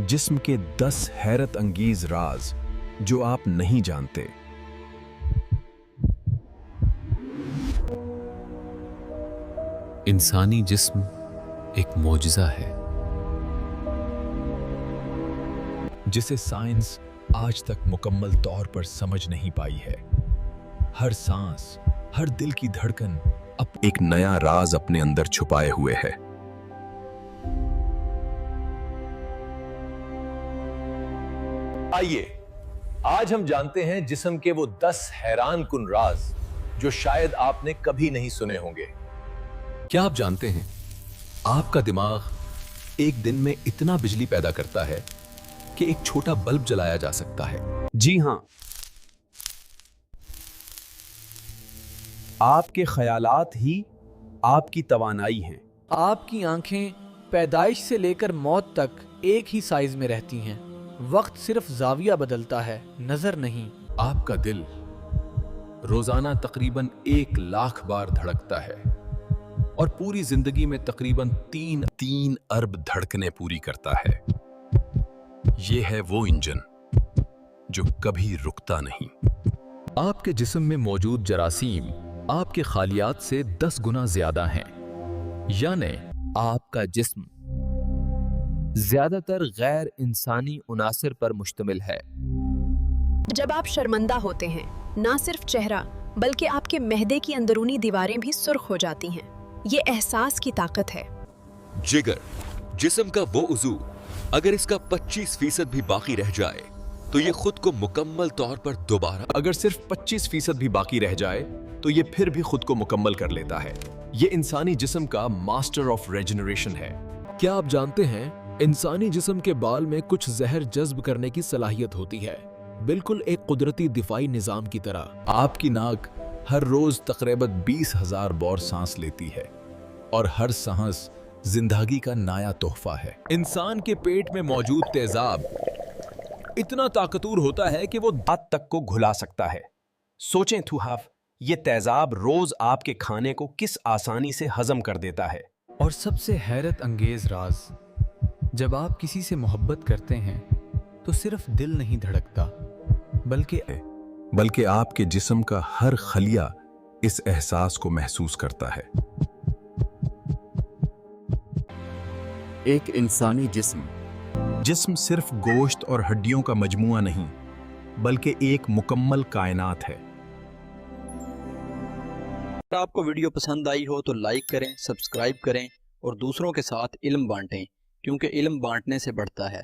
जिस्म के 10 हैरत अंगेज राज जो आप नहीं जानते। इंसानी जिस्म एक मौजज़ा है जिसे साइंस आज तक मुकम्मल तौर पर समझ नहीं पाई है। हर सांस, हर दिल की धड़कन एक नया राज अपने अंदर छुपाए हुए है। आइए आज हम जानते हैं जिस्म के वो 10 हैरान कुन राज जो शायद आपने कभी नहीं सुने होंगे। क्या आप जानते हैं आपका दिमाग एक दिन में इतना बिजली पैदा करता है कि एक छोटा बल्ब जलाया जा सकता है। जी हां, आपके ख्यालात ही आपकी तवानाई हैं। आपकी आंखें पैदाइश से लेकर मौत तक एक ही साइज में रहती हैं। वक्त सिर्फ जाविया बदलता है, नजर नहीं। आपका दिल रोजाना तकरीबन 1 लाख बार धड़कता है और पूरी जिंदगी में तकरीबन 3 अरब धड़कनें पूरी करता है। ये है वो इंजन जो कभी रुकता नहीं। आपके जिस्म में मौजूद जरासीम आपके खालियात से 10 गुना ज्यादा हैं। यानी आपका जिस्म ज्यादातर गैर इंसानी उनासिर पर मुश्तमिल है। जब आप शर्मिंदा होते हैं, ना सिर्फ चेहरा बल्कि आपके महदे की अंदरूनी दीवारें भी सुर्ख हो जाती हैं। ये एहसास की ताकत है। जिगर, जिस्म का वो उज़ू, अगर इसका 25% भी बाकी रह जाए तो ये खुद को मुकम्मल तौर पर दोबारा अगर सिर्फ 25% भी बाकी रह जाए तो ये फिर भी खुद को मुकम्मल कर लेता है। ये इंसानी जिस्म का मास्टर ऑफ रेजनरेशन है। क्या आप जानते हैं इंसानी जिस्म के बाल में कुछ जहर जज्ब करने की सलाहियत होती है, बिल्कुल एक कुदरती दिफाई निजाम की तरह। आपकी नाक हर रोज तकरीबन 20,000 बार सांस लेती है और हर सांस जिंदगी का नया तोहफा है। इंसान के पेट में मौजूद तेजाब इतना ताकतवर होता है कि वो दांत तक को घुला सकता है। सोचें थुहाफ, ये तेजाब रोज आपके खाने को किस आसानी से हजम कर देता है। और सबसे हैरत अंगेज राज, जब आप किसी से मोहब्बत करते हैं तो सिर्फ दिल नहीं धड़कता बल्कि आपके जिस्म का हर खलिया इस एहसास को महसूस करता है। एक इंसानी जिस्म सिर्फ गोश्त और हड्डियों का मजमुआ नहीं बल्कि एक मुकम्मल कायनात है। अगर आपको वीडियो पसंद आई हो तो लाइक करें, सब्सक्राइब करें और दूसरों के साथ इल्म बांटें, क्योंकि इल्म बांटने से बढ़ता है।